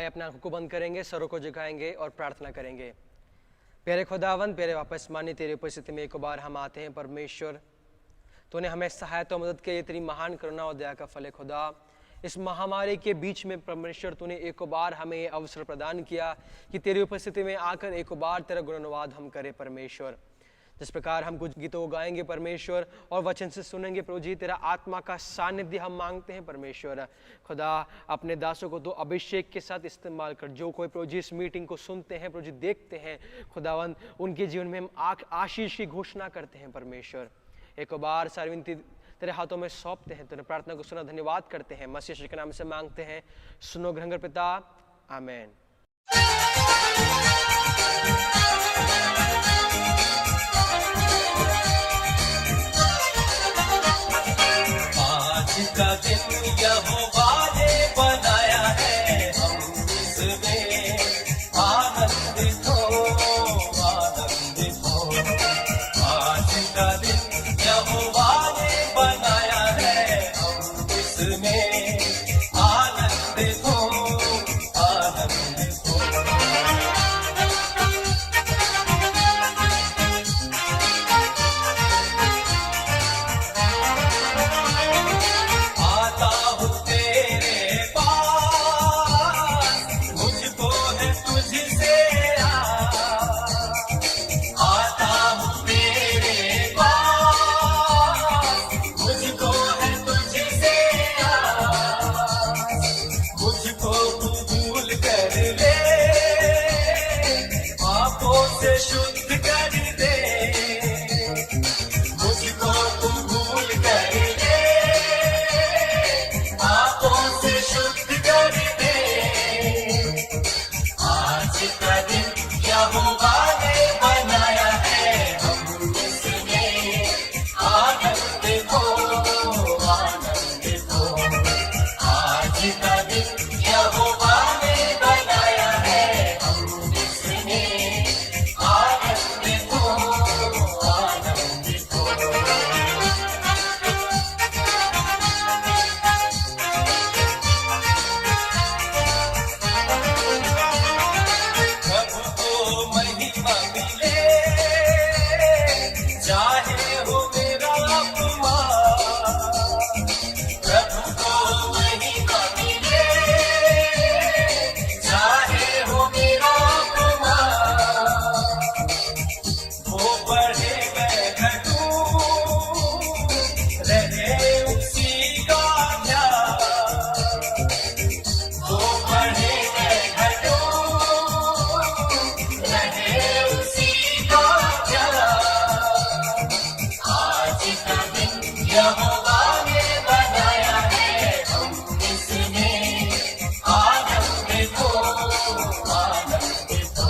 आइए अपने आंखों को बंद करेंगे, सरों को झुकाएंगे और प्रार्थना करेंगे। प्यारे खुदावंद, प्यारे वापस मानी तेरी उपस्थिति में एक बार हम आते हैं। परमेश्वर, तूने हमें सहायता और मदद के लिए तेरी महान करुणा और दया का फल है। खुदा, इस महामारी के बीच में परमेश्वर तूने एक बार हमें ये अवसर प्रदान किया कि तेरी उपस्थिति में आकर एक बार तेरा गुणानुवाद हम करें। परमेश्वर, जिस प्रकार हम कुछ गीतों को गाएंगे परमेश्वर और वचन से सुनेंगे प्रभु जी, तेरा आत्मा का सानिध्य हम मांगते हैं। परमेश्वर खुदा, अपने दासों को तो अभिषेक के साथ इस्तेमाल कर। जो कोई प्रभु जी इस मीटिंग को सुनते हैं, प्रभु जी देखते हैं, खुदावंद उनके जीवन में हम आशीष की घोषणा करते हैं। परमेश्वर, एक बार सारी विनती तेरे हाथों में सौंपते हैं। तेरे प्रार्थना को सुना, धन्यवाद करते हैं। मसीह के नाम से मांगते हैं, सुनो ग्रहण पिता, आमीन। आज का दिन यहोवा ने बनाया है, हम इसमें आनंदित हो, आनंदित हो। आज का दिन यहोवा ने बनाया है, हम इसमें आनंदित हो, आनंदित हो। शुद्ध कर दे मुझको, तू भूल कर दे, पापों से शुद्ध कर दे। आज का दिन यहोवा ने बनाया है, हम इसमें आनंदित हो, आनंदित हो। आज का दिन यहोवा ने बनाया है, हम इसमें आनंदित हो, आनंदित हो। प्रभु को महिमा मिले, चाहे हो मेरा अपमान। प्रभु को महिमा मिले, चाहे हो मेरा अपमान। वो बढ़े मैं घटूं, रहे उसी का ध्यान। वो बढ़े मैं घटूं, रहे उसी का ध्यान। आज का दिन यहोवा ने बनाया है, हम इसमें आनंदित हो, आनंदित हो।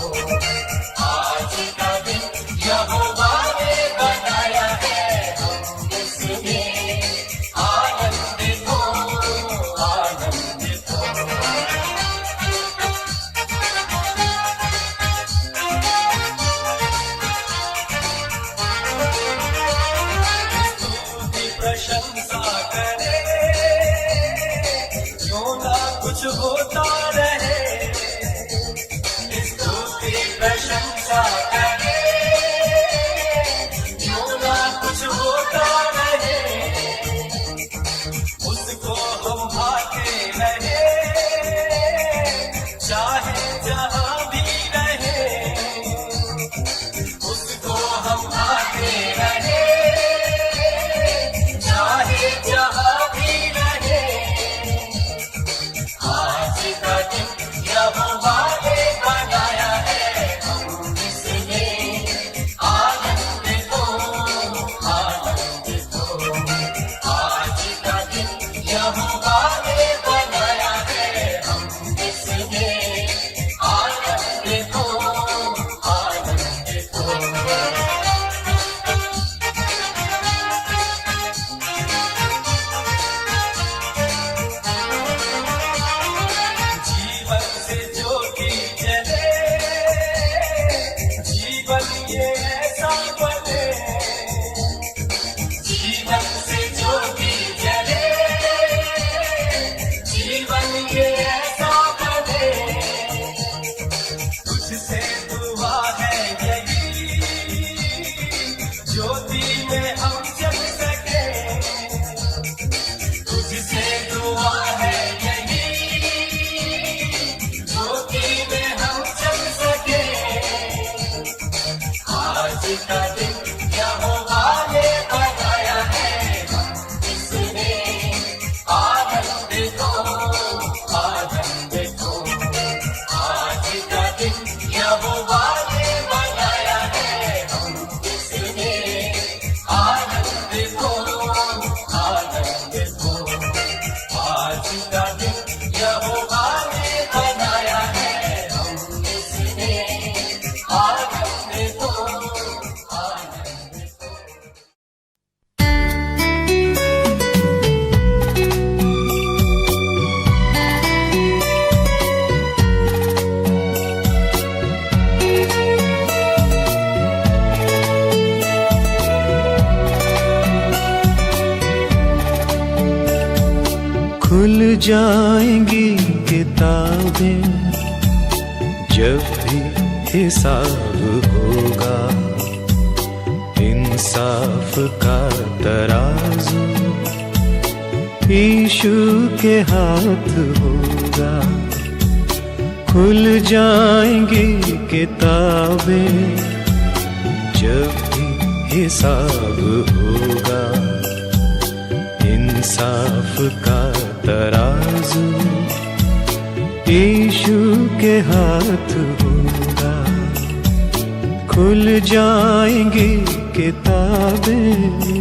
आज का दिन यहोवा ने बनाया है, हम इसमें आनंदित हो, आनंदित हो। स्तुति प्रशंसा करे, क्यों ना कुछ होता रहे। स्तुति प्रशंसा करे, क्यों ना कुछ होता रहे। उसको हम भाते रहे, चाहे जहां भी रहे। उसको हम भाते रहे, चाहे जहां भी रहे। आज का दिन यहोवा ने बनाया है, हम इसमें आनंदित हो, आनंदित हो। आज का दिन यहोवा ने बनाया है, हम इसमें आनंदित हो, आनंदित हो। जीवन से ज्योति जले, जीवन ये ऐसा बने। जीवन से ज्योति जले, का दिन यहोवा ने बनाया है, हम इसमें आनंद को, आनंद को। खुल जाएंगी किताबें जब भी हिसाब होगा, इंसाफ का तराजू यीशु के हाथ होगा। खुल जाएंगी किताबें जब भी हिसाब होगा, इंसाफ का तराजू यीशु के हाथ होगा। खुल जाएंगी किताबें।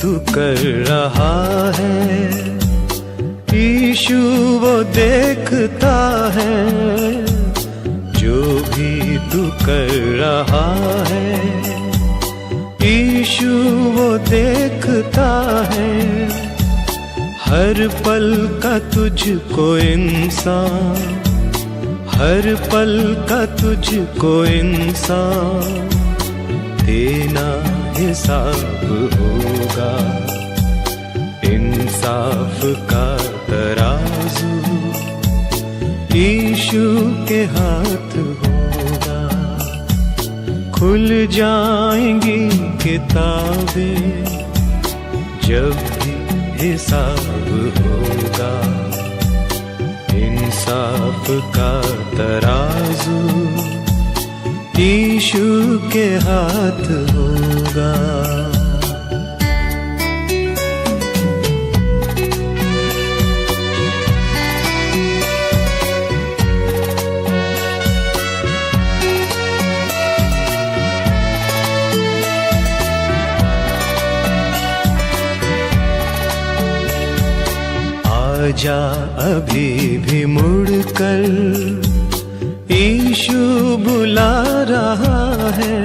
तू कर रहा है यीशु वो देखता है, जो भी तू कर रहा है यीशु वो देखता है। हर पल का तुझको इंसान, हर पल का तुझको इंसान देना हिसाब होगा। इंसाफ का तराजू यीशु के हाथ होगा। खुल जाएंगी किताबें जब भी हिसाब होगा, इंसाफ का तराजू यीशु के हाथ होगा। आजा अभी भी मुड़कर यीशु बुला रहा है।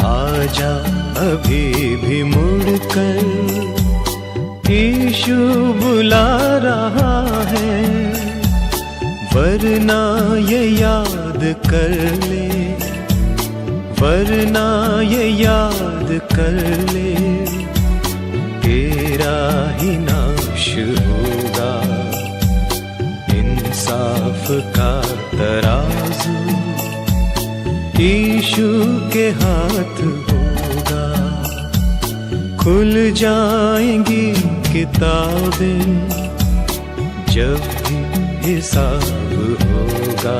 आजा अभी भी मुड़कर यीशु बुला रहा है। वरना ये याद कर ले, वरना ये याद कर ले, तेरा ही नाश होगा। इंसाफ का तराजू यीशु के हाथ होगा। खुल जाएंगी किताबें जब भी हिसाब होगा।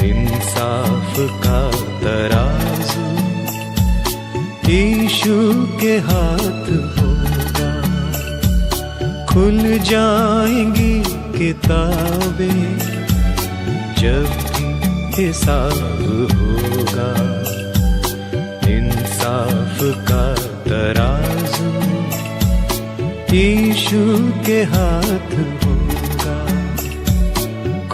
इंसाफ का तराजू यीशु के हाथ होगा। खुल जाएंगी किताबें जब भी हिसाब होगा। इंसाफ का तराजू यीशु के हाथ होगा।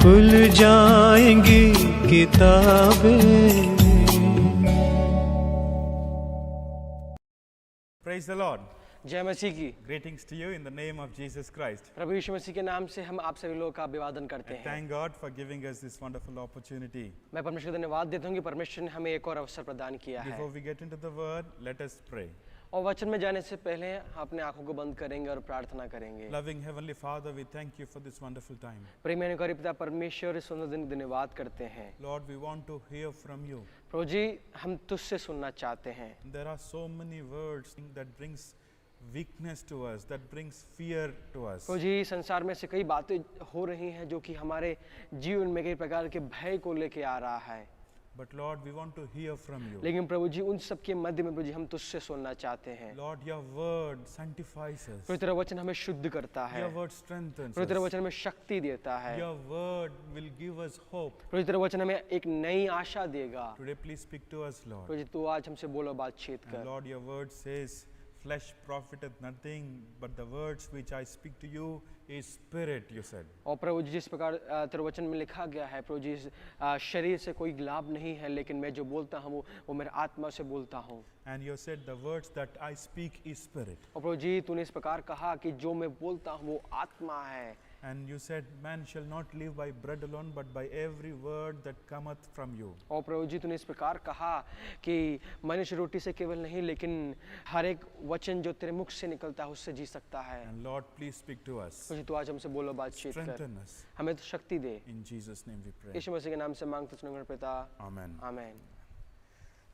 खुल जाएंगी किताबें। Praise the Lord. जय मसीह की। Greetings to you in the name of Jesus Christ. प्रभु यीशु मसीह के नाम से हम आप सभी लोगों का अभिवादन करते हैं। Thank God for giving us this wonderful opportunity. मैं परमेश्वर को धन्यवाद देता हूँ कि परमेश्वर ने हमें एक और अवसर प्रदान किया है। Before we get into the word, let us pray. और वचन में जाने से पहले अपने आंखों को बंद करेंगे और प्रार्थना करेंगे। Loving Heavenly Father, we thank you for this wonderful time. प्रेमी अनुकारी पिता परमेश्वर इस सुंदर दिन का धन्यवाद करते हैं। Lord, we want to hear from you. प्रभु जी हम तुझसे सुनना चाहते हैं। There are so many words that brings weakness to us, that brings fear to us. प्रभु जी संसार में से कई बातें हो रही हैं जो कि हमारे जीवन में कई प्रकार के भय को लेके आ रहा है। But Lord, we want to hear from you. लेकिन प्रभु जी उन सब के मध्य में प्रभु जी हम तुझसे सुनना चाहते हैं। Lord, your word sanctifies us. प्रभु तेरा वचन हमें शुद्ध करता है, Your word strengthens प्रभु तेरा us. वचन हमें शक्ति देता है, Your word will give us hope. प्रभु तेरा वचन हमें एक नई आशा देगा। Today, please speak to us, Lord. प्रभु जी तू आज हमसे बोलो, बातचीत And कर। Lord, your word says, flesh profiteth nothing, but the words which I speak to you is spirit, you said. और प्रभु जी जिस प्रकार तेरे वचन में लिखा गया है, प्रभु जी शरीर से कोई लाभ नहीं है, लेकिन मैं जो बोलता हूँ वो मेरे आत्मा से बोलता हूँ। And you said the words that I speak is spirit. और प्रभु जी तूने इस प्रकार कहा कि जो मैं बोलता हूँ वो आत्मा है। And you said, man shall not live by bread alone, but by every word that cometh from you. और प्रभु जी तूने इस प्रकार कहा कि मनुष्य रोटी से केवल नहीं, लेकिन हर एक वचन जो तेरे मुख से निकलता है उससे जी सकता है। And Lord, please speak to us. प्रभु जी तू आज हमसे बोलो, बातचीत कर, Strengthen us. हमें तो शक्ति दे। In Jesus' name we pray. यीशु मसीह के नाम से मांगते सुनकर पिता, Amen. आमीन।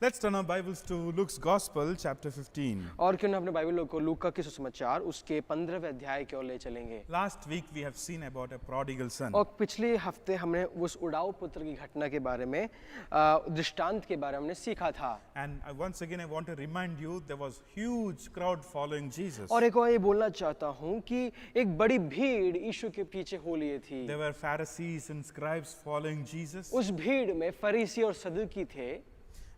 Let's turn our Bibles to Luke's Gospel, chapter 15. और क्यों ना अपने बाइबल को लूका के सुसमाचार उसके 15वें अध्याय की ओर ले चलेंगे। Last week we have seen about a prodigal son. और पिछले हफ्ते हमने उस उड़ाऊ पुत्र की घटना के बारे में दृष्टांत के बारे में हमने सीखा था। And once again I want to remind you there was huge crowd following Jesus. और एक और ये बोलना चाहता हूँ कि एक बड़ी भीड़ यीशु के पीछे हो लिए थी। There were Pharisees and scribes following Jesus. उस भीड़ में फरीसी और सदूकी थे,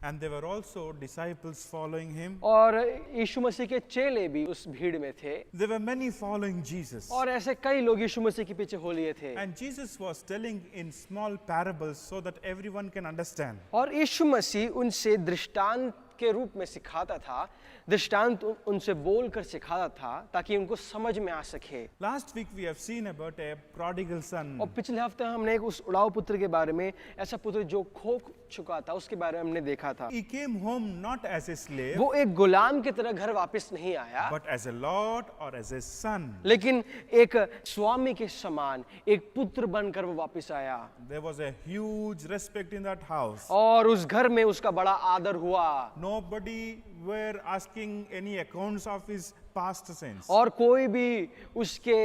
And there were also disciples following him. और यीशु मसीह के चेले भी उस भीड़ में थे, There were many following Jesus. और ऐसे कई लोग यीशु मसीह के पीछे हो लिए थे। And Jesus was telling in small parables so that everyone can understand. और यीशु मसीह उनसे दृष्टांत के रूप में सिखाता था, दृष्टांत उनसे बोलकर सिखाता था ताकि उनको समझ में आ सके। Last week we have seen about a prodigal son. और पिछले हफ्ते हमने एक उस उड़ाऊ पुत्र के बारे में, ऐसा पुत्र जो खो चुका था, उसके बारे में हमने देखा था। He came home not as a slave, वो एक गुलाम की तरह घर वापस नहीं आया, but as a lord or as a son. लेकिन एक स्वामी के समान एक पुत्र बनकर वो वापस आया। There was a huge respect in that house. और उस घर में उसका बड़ा आदर हुआ, Nobody were asking any accounts of his past sins. और कोई भी उसके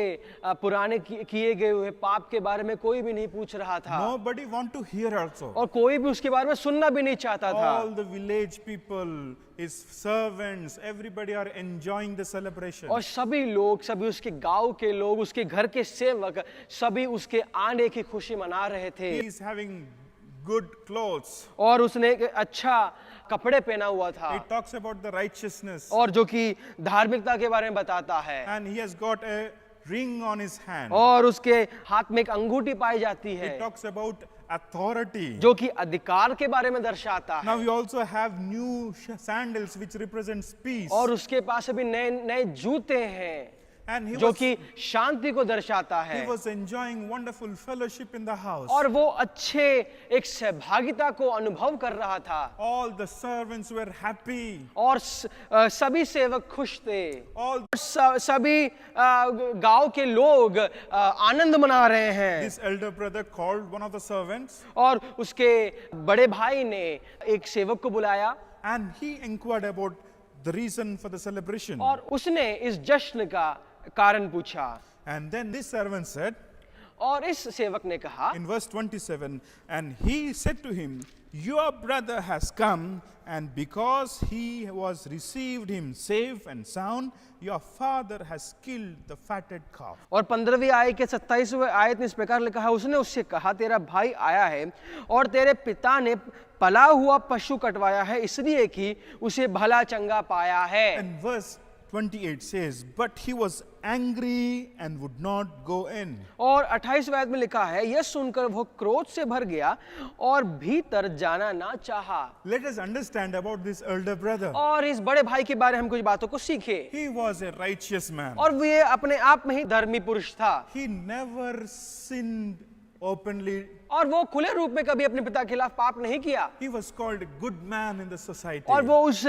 पुराने किए गए हुए पाप के बारे में कोई भी नहीं पूछ रहा था, Nobody want to hear also. और कोई भी उसके बारे में सुनना भी नहीं चाहता था। All the village people, his servants, everybody are enjoying the celebration. और सभी लोग, सभी उसके गांव के लोग, उसके घर के सेवक, सभी उसके आने की खुशी मना रहे थे। He is having good clothes. और उसने एक अच्छा कपड़े पहना हुआ था, It talks about the righteousness. और जो कि धार्मिकता के बारे में बताता है। And he has got a ring on his hand. और उसके हाथ में एक अंगूठी पाई जाती है, It talks about authority. जो कि अधिकार के बारे में दर्शाता Now है। we also have new sandals which represents peace. और उसके पास अभी नए नए जूते हैं And he जो was, कि शांति को दर्शाता है। he was enjoying wonderful fellowship in the house. और वो अच्छे एक सहभागिता को अनुभव कर रहा था। All the servants were happy. और सभी सेवक खुश थे। All सभी गांव के लोग आनंद मना रहे हैं। this elder brother called one of the servants और उसके बड़े भाई ने एक सेवक को बुलाया, and he inquired about the reason for the celebration. और उसने इस जश्न का कारण पूछा। And then this servant said और इस सेवक ने कहा in verse 27, and he said to him, your brother has come, and because he was received him safe and sound, your father has killed the fatted calf. और 15वीं आयत के 27वें आयत में इस प्रकार लिखा है, उसने उससे कहा तेरा भाई आया है और तेरे पिता ने पला हुआ पशु कटवाया है, इसलिए कि उसे भला चंगा पाया है। And verse 28 says, but he was angry and would not go in. और 28वें आयत में लिखा है, यह सुनकर वो क्रोध से भर गया और भीतर जाना ना चाहा। Let us understand about this elder brother. और इस बड़े भाई के बारे में हम कुछ बातों को सीखे। He was a righteous man. और वो ये अपने आप में ही धर्मी पुरुष था, He never sinned openly. और वो खुले रूप में कभी अपने पिता के खिलाफ पाप नहीं किया, He was called a good man in the society. और वो उस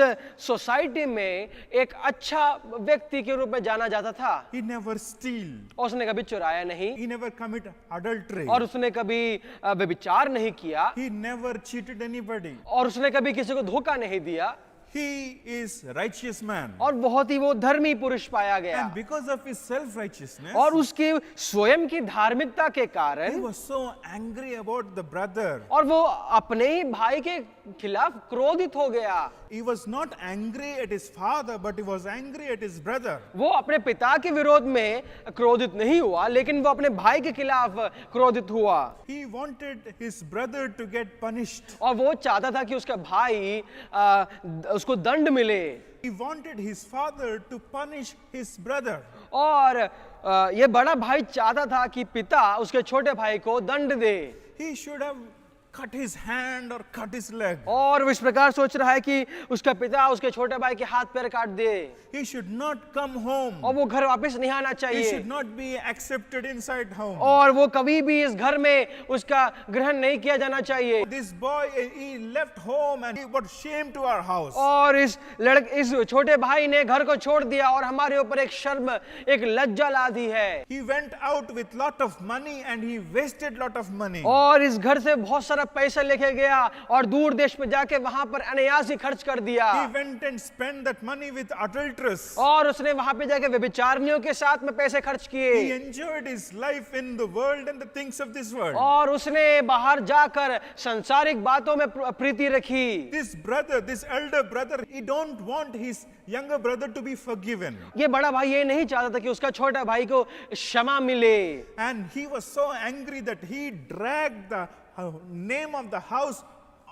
सोसाइटी में एक अच्छा व्यक्ति के रूप में जाना जाता था। He never steal. और उसने कभी चुराया नहीं, He never commit adultery. और उसने कभी व्यभिचार नहीं किया, He never cheated anybody. और उसने कभी किसी को धोखा नहीं दिया। he is righteous man. और बहुत ही वो धर्मी पुरुष पाया गया, And because of his self-righteousness, और उसके स्वयं की धार्मिकता के he कारण, was so angry about the brother. और वो अपने ही भाई के खिलाफ क्रोधित हो गया। He was not angry at his father, but he was angry at his brother. वो अपने पिता के विरोध में क्रोधित नहीं हुआ, लेकिन वो अपने भाई के खिलाफ क्रोधित हुआ, He wanted his brother to get punished. और वो चाहता था कि उसका भाई उसको दंड मिले, He wanted his father to punish his brother. और ये बड़ा भाई चाहता था कि पिता उसके छोटे भाई को दंड दे, He should have cut his hand or cut his leg. और वो इस प्रकार सोच रहा है कि उसका पिता उसके छोटे भाई के हाथ पैर काट दे, He should not come home. और वो घर वापस नहीं आना He चाहिए, should not be accepted inside home. और वो कभी भी इस घर में उसका ग्रहण नहीं किया जाना चाहिए। This boy, he left home and he brought shame to our house. और इस छोटे भाई ने घर को छोड़ दिया और हमारे ऊपर एक शर्म, एक लज्जा ला दी है, He went out with lot of money and he wasted lot of money. और इस घर से बहुत सारा पैसा लेके गया और दूर देश में जाके वहां पर अनायास ही खर्च कर दिया, He went and spent that money with adulteress. और उसने वहां पे जाके व्यभिचारिणियों के साथ में पैसे खर्च He किए, enjoyed his life in the world and the things of this world. और उसने बाहर जाकर सांसारिक बातों में प्रीति रखी। This brother, this elder brother, he don't want his younger brother to be forgiven. ये बड़ा भाई ये नहीं चाहता था कि उसका छोटा भाई को क्षमा मिले, And he was so angry that he dragged the name of the house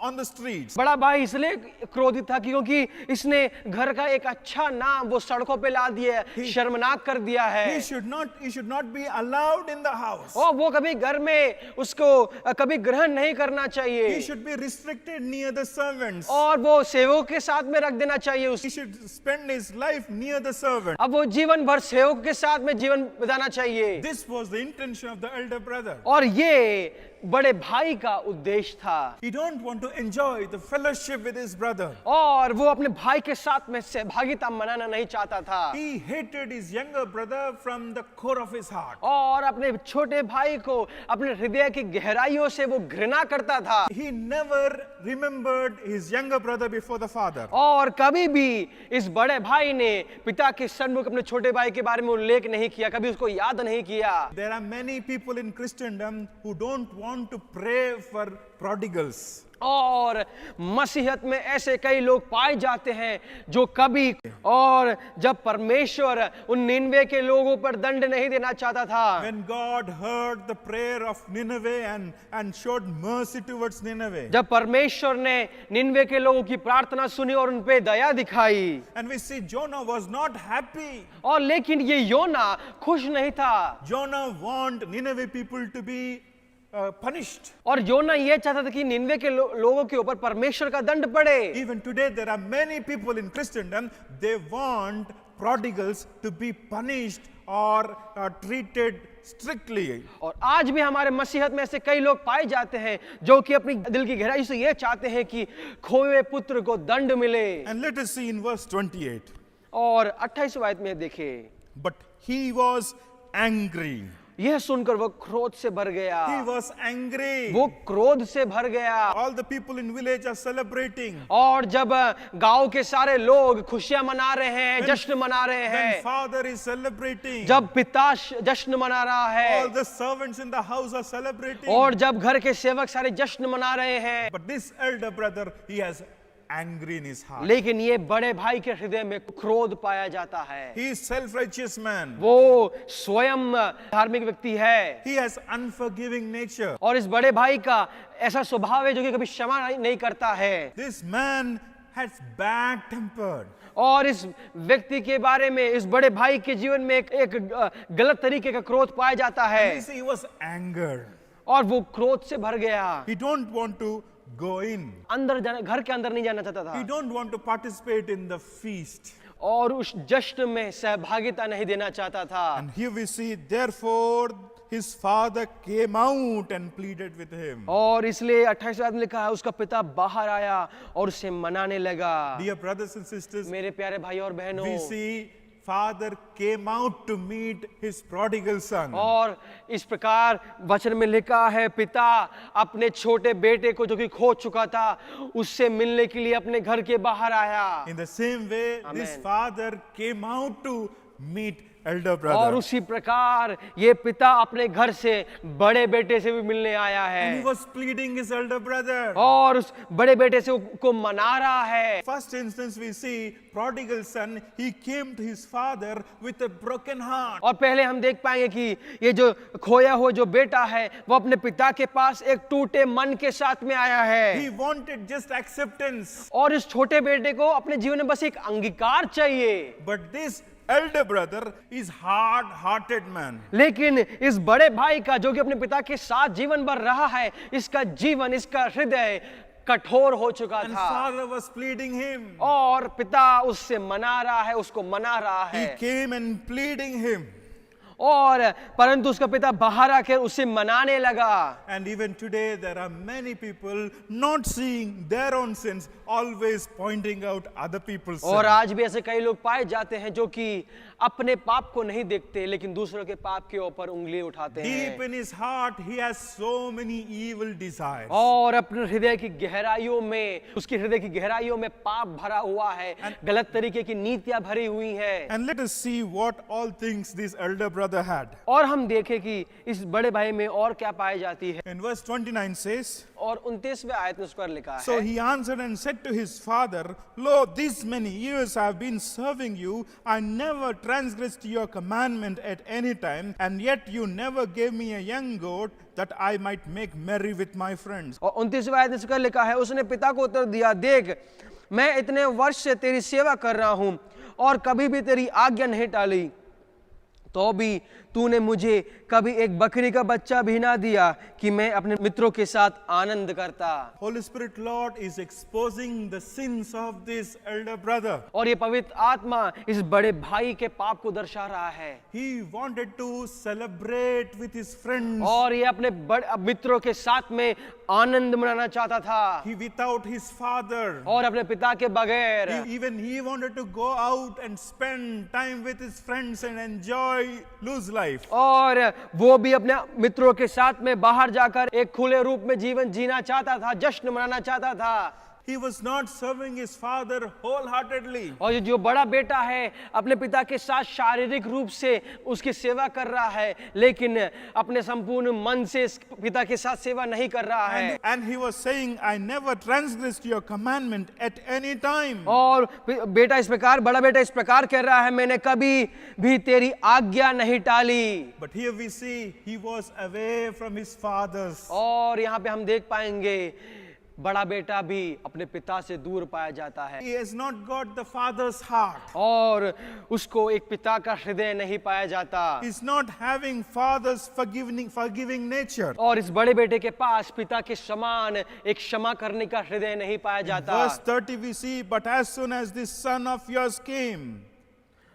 on the streets. बड़ा भाई इसलिए क्रोधित था क्योंकि इसने घर का एक अच्छा नाम वो सड़कों पे ला दिया, शर्मनाक कर दिया है, He should not be allowed in the house. और वो कभी घर में उसको कभी ग्रहण नहीं करना He चाहिए, should be restricted near the servants. और वो सेवक के साथ में रख देना चाहिए He should spend his life near the servant. अब वो जीवन भर सेवक के साथ में जीवन बिताना चाहिए, This was the intention of the elder brother. और ये बड़े भाई का उद्देश्य था, He don't want to enjoy the fellowship with his brother. और वो अपने भाई के साथ में सहभागिता मनाना नहीं चाहता था, He hated his younger brother from the core of his heart. और अपने छोटे भाई को अपने हृदय की गहराइयों से वो घृणा करता था, He never remembered his younger brother before the father. और कभी भी इस बड़े भाई ने पिता के सन्मुख अपने छोटे भाई के बारे में उल्लेख नहीं किया, कभी उसको याद नहीं किया। There are many people in Christendom who don't want to pray for prodigals. और मसीहत में ऐसे कई लोग पाए जाते हैं जो कभी, और जब परमेश्वर उन निन्वे के लोगों पर दंड नहीं देना चाहता था, When God heard the prayer of Nineveh and showed mercy towards Nineveh. जब परमेश्वर ने निन्वे के लोगों की प्रार्थना सुनी और उन पे दया दिखाई, And we see Jonah was not happy. और लेकिन ये योना खुश नहीं था, Jonah wanted Nineveh people to be punished. और योना ये चाहता था कि निन्वे के लोगों के ऊपर परमेश्वर का दंड पड़े। Even today there are many people in Christendom, they want prodigals to be punished or treated strictly. और आज भी हमारे मसीहत में ऐसे कई लोग पाए जाते हैं जो कि अपनी दिल की गहराई से ये चाहते हैं कि खोए हुए पुत्र को दंड मिले। And let us see in verse 28. और 28वें आयत में देखें, But he was angry. यह सुनकर वो क्रोध से भर गया, He was angry. वो क्रोध से भर गया। All the people in village are celebrating. और जब गांव के सारे लोग खुशियां मना रहे हैं, जश्न मना रहे When हैं, father is celebrating, जब पिता जश्न मना रहा all है, the servants in the house are celebrating. और जब घर के सेवक सारे जश्न मना रहे हैं, But this elder brother, he has angry in his heart. लेकिन ये बड़े भाई के हृदय में क्रोध पाया जाता है। He is self-righteous man. वो स्वयं धार्मिक व्यक्ति है, He has unforgiving nature. और इस बड़े भाई का ऐसा स्वभाव है जो कि कभी क्षमा नहीं करता है। This man has bad tempered. और इस व्यक्ति के बारे में, इस बड़े भाई के जीवन में एक गलत तरीके का क्रोध पाया जाता है, You see, he was angered. और वो क्रोध से भर गया। He don't want to go in. अंदर जाना, घर के अंदर नहीं जाना चाहता He था, don't want to participate in the feast. और उस जश्न में सहभागिता नहीं देना चाहता था। And here we see, therefore, his father came out and pleaded with him. और इसलिए 28वें आयत में लिखा है, उसका पिता बाहर आया और उसे मनाने लगा। Dear brothers and sisters, मेरे प्यारे भाई और बहनों, we see father came out to meet his prodigal son. और इस प्रकार वचन में लिखा है, पिता अपने छोटे बेटे को जो कि खो चुका था उससे मिलने के लिए अपने घर के बाहर आया। In the same way, this Amen. father came out to meet elder और brother. उसी प्रकार ये पिता अपने घर से बड़े बेटे से भी मिलने आया And he है was pleading his elder brother. और उस बड़े बेटे से को मना रहा है। First instance we see prodigal son, he came to his father with a broken heart. और पहले हम देख पाएंगे कि ये जो खोया हुआ जो बेटा है वो अपने पिता के पास एक टूटे मन के साथ में आया He है wanted just acceptance. और इस छोटे बेटे को अपने जीवन में बस एक अंगीकार चाहिए। But this elder brother is hard-hearted man. लेकिन इस बड़े भाई का जो कि अपने पिता के साथ जीवन भर रहा है, इसका जीवन, इसका हृदय कठोर हो चुका And था father was pleading him. और पिता उससे मना रहा है, उसको मना रहा He है came and pleading him. और परंतु उसका पिता बाहर आकर उसे मनाने लगा। And even today there are many people not seeing their own sins, always pointing out other people's और sins. आज भी ऐसे कई लोग पाए जाते हैं जो कि अपने पाप को नहीं देखते लेकिन दूसरों के पाप के ऊपर उंगली उठाते Deep हैं in his heart he has so many evil desires. और अपने हृदय की गहराइयों में, उसकी हृदय की गहराइयों में पाप भरा हुआ है, गलत तरीके की नीतियां भरी हुई हैं। And let us see what all things this elder brother had. और हम देखें कि इस बड़े भाई में और क्या पाई जाती है। In verse 29 says, और 29वें आयत में उस पर लिखा So है, he answered and said to his father, Lo, these many years I have been serving you. I never transgressed your commandment at any time, and yet you never gave me a young goat that I might make merry with my friends. और 29वें आयत में उसका लिखा है, उसने पिता को उत्तर दिया, देख मैं इतने वर्ष से तेरी सेवा कर रहा हूं और कभी भी तेरी आज्ञा नहीं टाली, तो भी तूने मुझे कभी एक बकरी का बच्चा भी ना दिया कि मैं अपने मित्रों के साथ आनंद करता। Holy Spirit Lord is exposing the sins of this elder brother. और ये पवित्र आत्मा इस बड़े भाई के पाप को दर्शा रहा है He wanted to celebrate with his friends. और ये अपने बड़े मित्रों के साथ में आनंद मनाना चाहता था He without his father. और अपने पिता के बगैर। Even he wanted to go out and spend time with his friends and enjoy loose life. और वो भी अपने मित्रों के साथ में बाहर जाकर एक खुले रूप में जीवन जीना चाहता था, जश्न मनाना चाहता था। He was not serving his father wholeheartedly. और ये जो बड़ा बेटा है अपने पिता के साथ शारीरिक रूप से उसकी सेवा कर रहा है लेकिन अपने संपूर्ण मन से इस पिता के साथ सेवा नहीं कर रहा है। And he was saying, I never transgressed your commandment at any time. और बेटा इस प्रकार, बड़ा बेटा इस प्रकार कह रहा है, मैंने कभी भी तेरी आज्ञा नहीं टाली। But here we see he was away from his fathers. और यहाँ पे हम देख पाएंगे बड़ा बेटा भी अपने पिता से दूर पाया जाता है He has not got the father's heart. और उसको एक पिता का हृदय नहीं पाया जाता He's not having father's forgiving nature. और इस बड़े बेटे के पास पिता के समान एक क्षमा करने का हृदय नहीं पाया जाता। Verse 30 we see, but as soon as this son of yours came.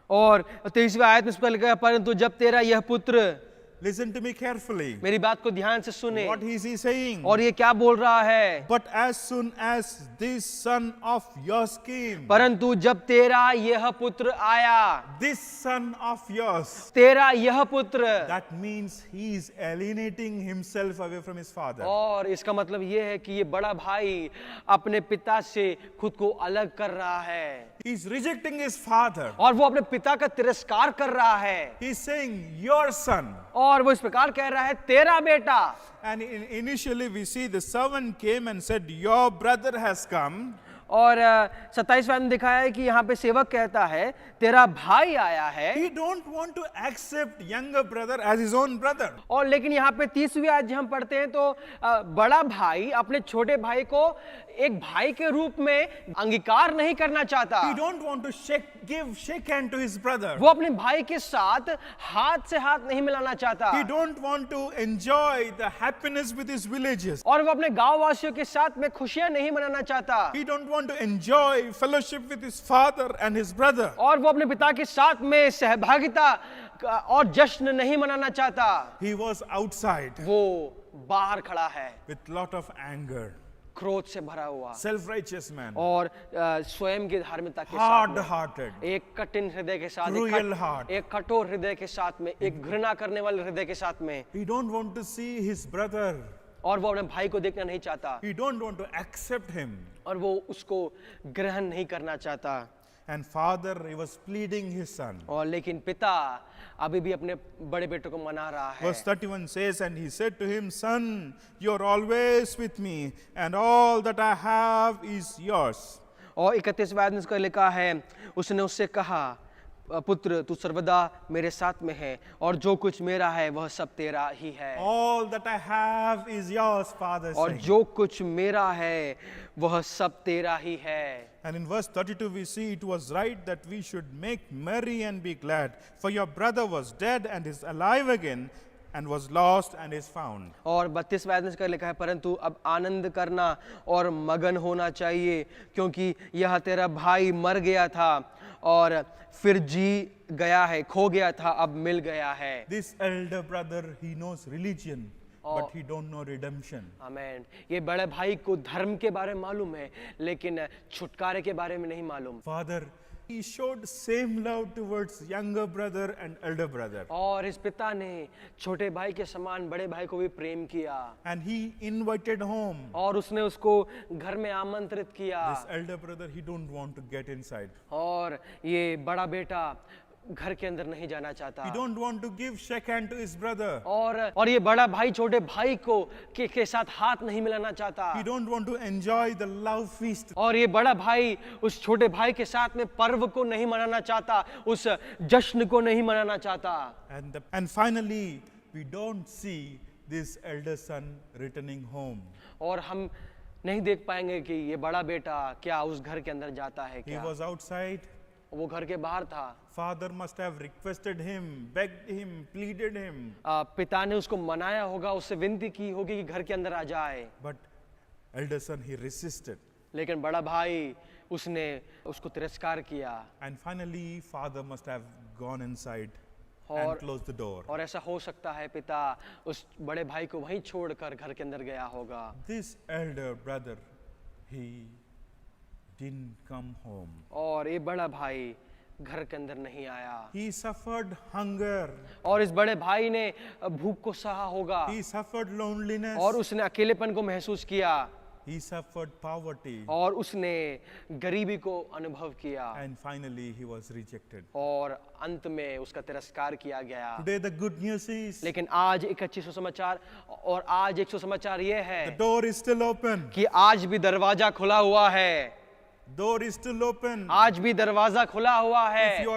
और 23वें आयत में इस पर लिखा है, परंतु जब तेरा यह पुत्र, Listen to me carefully. मेरी बात को ध्यान से सुने, What is he saying? और ये क्या बोल रहा है, But as soon as this son of yours came. परंतु जब तेरा यह पुत्र आया, This son of yours. तेरा यह पुत्र, That means he is alienating himself away from his father. और इसका मतलब ये है कि ये बड़ा भाई अपने पिता से खुद को अलग कर रहा है He is rejecting his father. और वो अपने पिता का तिरस्कार कर रहा है He is saying, your son. और वो इस प्रकार कह रहा है, तेरा बेटा। And initially we see the servant came and said, your brother has come. और 27वें में दिखाया है कि यहाँ पे सेवक कहता है, तेरा भाई आया है। He don't want to accept younger brother as his own brother. और लेकिन यहाँ पे 30वीं आयत हम पढ़ते हैं तो बड़ा भाई अपने छोटे भाई को एक भाई के रूप में अंगीकार नहीं करना चाहता। He don't want to shake hand to his brother. वो अपने भाई के साथ हाथ से हाथ नहीं मिलाना चाहता He don't want to enjoy the happiness with his villages. और वो अपने गांव वासियों के साथ में खुशियां नहीं मनाना चाहता He don't want to enjoy fellowship with his father and his brother. और वो अपने पिता के साथ में सहभागिता और जश्न नहीं मनाना चाहता। He was outside वो बाहर खड़ा है with lot of anger. क्रोध से भरा हुआ self-righteous man, और स्वयं की धार्मिकता के साथ hard-hearted, में, एक कठिन हृदय के साथ, cruel heart. एक कठोर हृदय के साथ में, एक घृणा करने वाले हृदय के साथ में, He don't want to see his brother. और वो अपने भाई को देखना नहीं चाहता, He don't want to accept him. और वो उसको ग्रहण नहीं करना चाहता। And father, he was pleading his son. और लेकिन पिता अभी भी अपने बड़े बेटे को मना रहा है। Verse 31 says, and he said to him, Son, you're always with me, and all that I have is yours. और 31वां में इसका लिखा है, उसने उससे कहा, पुत्र तू सर्वदा मेरे साथ में है, और जो कुछ मेरा है वह सब तेरा ही है। All that I have is yours, father और saying. जो कुछ मेरा है वह सब तेरा ही है। And in verse 32 we see it was right that we should make merry and be glad, for your brother was dead and is alive again, and was lost and is found. और 32वां में इसका लिखा है, परंतु अब आनंद करना और मगन होना चाहिए, क्योंकि यह तेरा भाई मर गया था और फिर जी गया है, खो गया था अब मिल गया है। This elder brother, he knows religion, but he don't know redemption. आमेन। ये बड़े भाई को धर्म के बारे में मालूम है, लेकिन छुटकारे के बारे में नहीं मालूम। Father, he showed same love towards younger brother and elder brother. और इस पिता ने छोटे भाई के समान बड़े भाई को भी प्रेम किया, And he invited home. और उसने उसको घर में आमंत्रित किया। This elder brother, he don't want to get inside. और ये बड़ा बेटा घर के अंदर नहीं जाना चाहता, He don't want to give shake hand to his brother. और ये बड़ा भाई छोटे भाई को के साथ हाथ नहीं मिलाना चाहता, He don't want to enjoy the love feast. और ये बड़ा भाई उस छोटे भाई के साथ में पर्व को नहीं मनाना चाहता, उस जश्न को नहीं मनाना चाहता। And finally, we don't see this elder son returning home. और हम नहीं देख पाएंगे कि ये बड़ा बेटा क्या उस घर के अंदर जाता है He क्या। was outside. वो घर के बाहर था। Father must have requested him, begged him, pleaded him. पिता ने उसको मनाया होगा, उससे विनती की होगी कि घर के अंदर आ जाए, But elder son, he resisted. लेकिन बड़ा भाई उसने उसको तिरस्कार किया। And finally, father must have gone inside और- and closed the door. और ऐसा हो सकता है पिता उस बड़े भाई को वहीं छोड़कर घर के अंदर गया होगा। This elder brother, he didn't come home. और ये बड़ा भाई घर के अंदर नहीं आया, He suffered hunger. और इस बड़े भाई ने भूख को सहा होगा, He suffered loneliness. और उसने अकेलेपन को महसूस किया, He suffered poverty. और उसने गरीबी को अनुभव किया, And finally, he was rejected. और अंत में उसका तिरस्कार किया गया। Today, the good news is the लेकिन आज एक अच्छी सुसमाचार, और आज एक सुसमाचार ये है door is still open. कि आज भी दरवाजा खुला हुआ है, Door is still open. आज भी दरवाजा खुला हुआ है। If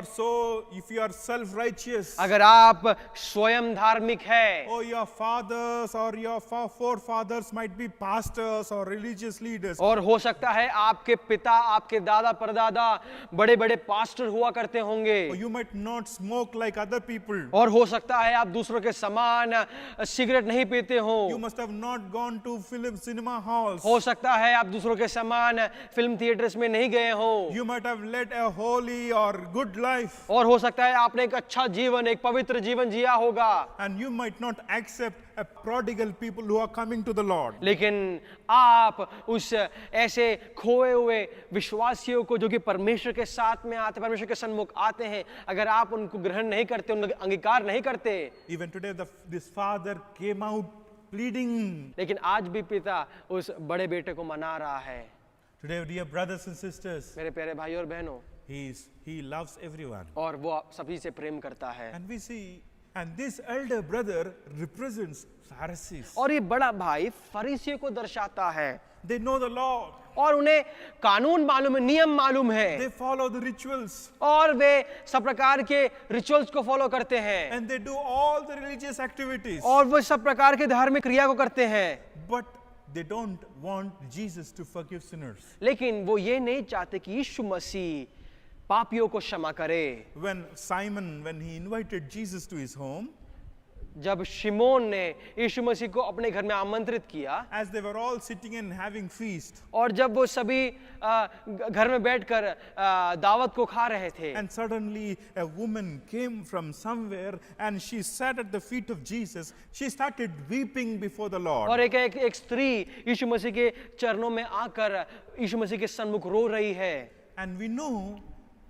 you are self-righteous, अगर आप स्वयं धार्मिक है, or your fathers or your forefathers might be pastors or religious leaders, और हो सकता है आपके पिता, आपके दादा परदादा बड़े बड़े पास्टर हुआ करते होंगे, or you might not smoke like other people. और हो सकता है आप दूसरों के समान सिगरेट नहीं पीते हो, You must have not gone to cinema halls. हो सकता है आप दूसरों के समान फिल्म थिएटर्स में नहीं गए हो, You might have led a holy or good life. और हो सकता है आपने एक अच्छा जीवन, एक पवित्र जीवन जिया होगा, And you might not accept a prodigal people who are coming to the Lord. लेकिन आप उस ऐसे खोए हुए विश्वासियों को जो कि परमेश्वर के साथ में आते, परमेश्वर के सन्मुख आते हैं, अगर आप उनको ग्रहण नहीं करते, उनका अंगीकार नहीं करते, Even today, this father came out pleading. लेकिन आज भी पिता उस बड़े बेटे को मना रहा है। Today, dear brothers and sisters, मेरे प्यारे भाई और बहनों, he loves everyone. और वो आप सभी से प्रेम करता है। And we see, and this elder brother represents Pharisees. और ये बड़ा भाई फरीसियों को दर्शाता है, They know the law. और उन्हें कानून मालूम है, नियम मालूम है, They follow the rituals. और वे सब प्रकार के रिचुअल्स को फॉलो करते हैं, And they do all the religious activities. और वो सब प्रकार के धार्मिक क्रिया को करते हैं, But they don't want Jesus to forgive sinners. लेकिन वो ये नहीं चाहते कि यीशु मसीह पापियों को क्षमा करे। When Simon, when he invited Jesus to his home, जब शिमोन ने यीशु मसीह को अपने घर में आमंत्रित किया as they were all sitting and having feast, और जब वो सभी घर में बैठकर दावत को खा रहे थे, and suddenly a woman came from somewhere and she sat at the feet of Jesus. She started weeping before the Lord. और एक स्त्री यीशु मसीह के चरणों में आकर यीशु मसीह के सन्मुख रो रही है। And we know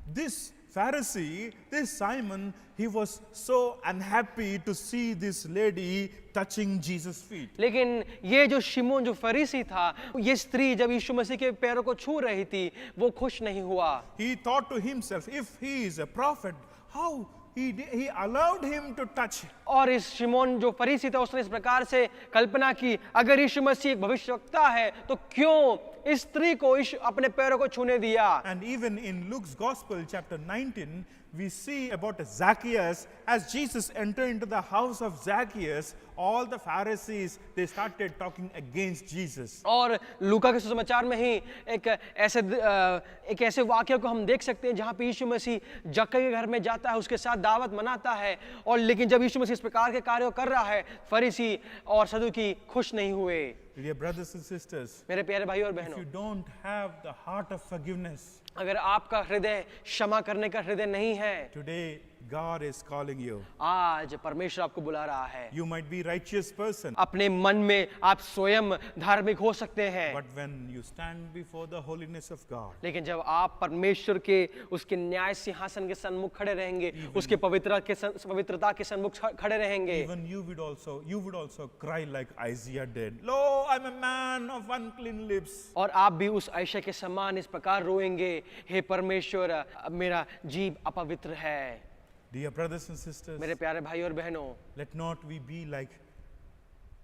this Pharisee, this Simon, he was so unhappy to see this lady touching Jesus' feet. लेकिन ये जो शिमोन जो फरीसी था, ये स्त्री जब यीशु मसीह के पैरों को छू रही थी, वो खुश नहीं हुआ। He thought to himself, if he is a prophet, how he allowed him to touch him. और इस शिमोन जो फरीसी था, उसने इस प्रकार से कल्पना की, अगर यीशु मसीह एक भविष्यवक्ता है, तो क्यों इस स्त्री को अपने पैरों को छूने दिया? And even in Luke's Gospel, chapter 19, we see about Zacchaeus. As Jesus entered into the house of Zacchaeus, all the Pharisees, they started talking against Jesus. और लूका के सुसमाचार में ही एक ऐसे वाक्य को हम देख सकते हैं जहाँ पे यीशु मसीह जक्कई के घर में जाता है, उसके साथ दावत मनाता है, और लेकिन जब यीशु मसीह इस प्रकार के कार्य कर रहा है, फरीसी और सदूकी खुश नहीं हुए। Dear brothers and sisters, मेरे प्यारे भाई और if बहनों, you don't have the heart of forgiveness, अगर आपका हृदय क्षमा करने का हृदय नहीं है, today God is calling you. आज परमेश्वर आपको बुला रहा है। You might be righteous person, अपने मन में आप स्वयं धार्मिक हो सकते हैं, but when you stand before the holiness of God, लेकिन जब आप परमेश्वर के उसके न्याय सिंहासन के सन्मुख खड़े रहेंगे, उसके पवित्रता के सन्मुख खड़े रहेंगे, even you would also cry like Isaiah did. Lo, I'm a man of unclean lips. और आप भी उस आयशा के समान इस प्रकार रोएंगे, हे परमेश्वर, मेरा जीव अपवित्र है। Dear brothers and sisters, मेरे प्यारे भाई और बहनों, let not we be like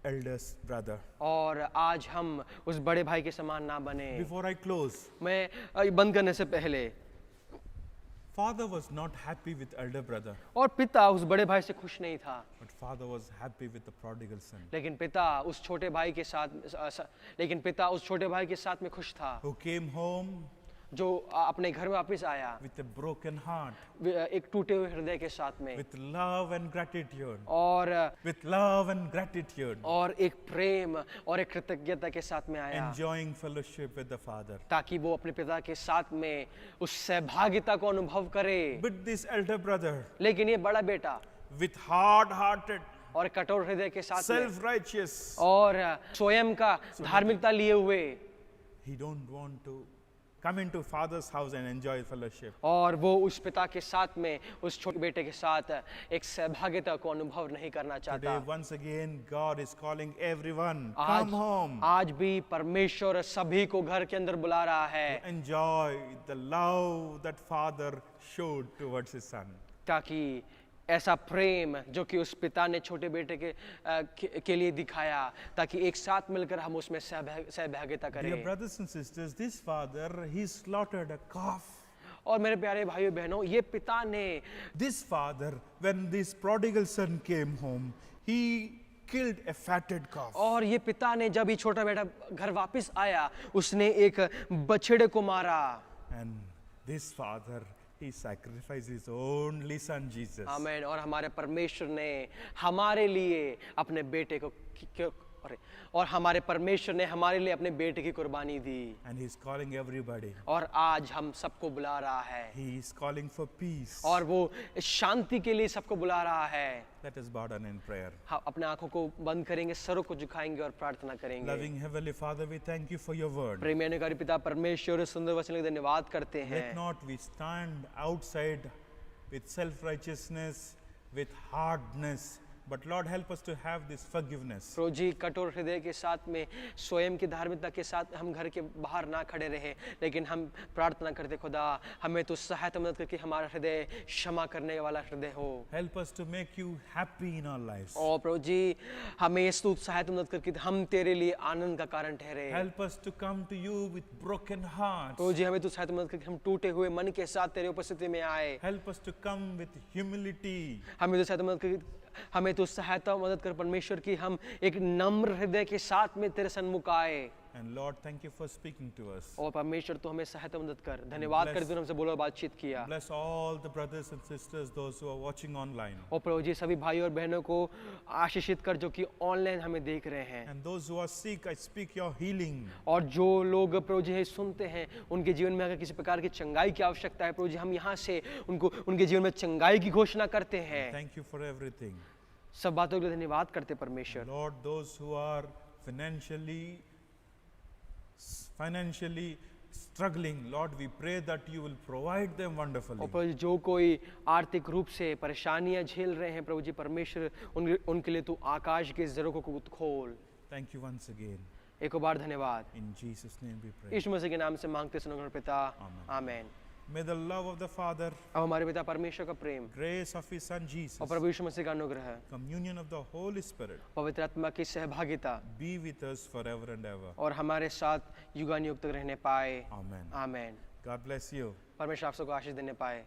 eldest brother. और आज हम उस बड़े भाई के समान ना बने। Before I close, मैं बंद करने से पहले, father was not happy with elder brother, और पिता उस बड़े भाई से खुश नहीं था, but father was happy with the prodigal son, लेकिन पिता उस छोटे भाई के साथ में खुश था, who came home जो अपने घर में वापस आया with a broken heart, एक टूटे हुए हृदय के साथ में, with love and gratitude, और एक प्रेम और एक कृतज्ञता के साथ में आया, enjoying fellowship with the father. ताकि वो अपने पिता के साथ में उस सहभागिता को अनुभव करे। But this elder brother, लेकिन ये बड़ा बेटा with hard-hearted, और कठोर हृदय के साथ में self-righteous, और स्वयं का धार्मिकता लिए हुए, he don't want to come into father's house and enjoy fellowship. और वो उस पिता के साथ में उस छोटे बेटे के साथ एक सहभागिता को अनुभव नहीं करना Today, चाहता। once again, God is calling everyone, आज come home, आज भी परमेश्वर सभी को घर के अंदर बुला रहा है, enjoy the love that father showed towards his son. ताकि ऐसा प्रेम जो कि उस पिता ने छोटे बेटे के लिए दिखाया, ताकि एक साथ मिलकर हम उसमें सहभागिता Dear करें। brothers and sisters, this father, he slaughtered a calf. और मेरे प्यारे भाइयों बहनों, ये पिता ने, This father, when this prodigal son came home, he killed a fatted calf. और ये पिता ने जब ये छोटा बेटा घर वापस आया, उसने एक बछड़े को मारा। And this father, he sacrificed his only son Jesus. आमीन। और हमारे परमेश्वर ने हमारे लिए अपने बेटे को और हमारे परमेश्वर ने हमारे लिए अपने बेटे की कुर्बानी दी। And he is calling everybody. और आज हम सबको बुला रहा है, He is calling for peace. और वो शांति के लिए सबको बुला रहा है। Let us bow down in prayer. हम अपने आंखों को बंद करेंगे, सरों को झुकाएंगे और प्रार्थना करेंगे। Loving Heavenly Father, we thank you for your word. प्रेमी अनुग्रही पिता परमेश्वर, सुंदर वचन के लिए धन्यवाद करते Let हैं। not we stand outside with self-righteousness, with hardness, but Lord, help us to have this forgiveness. प्रभु जी, कठोर हृदय के साथ में स्वयं की धार्मिकता के साथ हम घर के बाहर ना खड़े रहे, लेकिन हम प्रार्थना करते खुदा, हमें तो सहायता मदद करके हमारा हृदय क्षमा करने वाला हृदय हो। Help us to make you happy in our lives. और प्रभु जी, हमें इस सहायता मदद करके हम तेरे लिए आनंद का कारण ठहरे। Help us to come to you with broken hearts. प्रभु जी, हमें तो सहायता मदद करके हम टूटे हुए मन के साथ तेरे उपस्थिति में आए। Help us to come with humility. हमें तो सहायता मदद कर परमेश्वर की हम एक नम्र हृदय के साथ में तेरे सन्मुख आए। And Lord, thank you for speaking to us. और परमेश्वर तू हमें सहायता मदद कर। धन्यवाद कर तूने हमसे बोला और बातचीत किया। Bless all the brothers and sisters, those who are watching online. और प्रभु जी सभी भाई और बहनों को आशीषित कर जो कि ऑनलाइन हमें देख रहे हैं। And those who are sick, I speak your healing. और जो लोग प्रभु जी सुनते हैं उनके जीवन में अगर किसी प्रकार की चंगाई की आवश्यकता है प्रभु जी हम यहाँ से उनको उनके जीवन में चंगाई की घोषणा करते हैं। Thank you for everything. सब बातों के लिए धन्यवाद करते परमेश्वर। Lord, those who are financially struggling, Lord, we pray that you will provide them wonderfully. और प्रभु जी जो कोई आर्थिक रूप से परेशानियां झेल रहे हैं प्रभु जी परमेश्वर उनके लिए तू आकाश के ज़रों को खोल। Thank you once again. एक बार धन्यवाद। In Jesus' name we pray. यीशु मसीह के नाम से मांगते सुनो पिता, आमेन। May the love of the Father, अब हमारे पिता परमेश्वर का प्रेम grace of His Son Jesus, और प्रभु यीशु मसीह का अनुग्रह, communion of the Holy Spirit पवित्र आत्मा की सहभागिता be with us forever and ever. और हमारे साथ युगानुयुग तक रहने पाए। Amen. Amen. God bless you. परमेश्वर आप सबको आशीष देने पाए।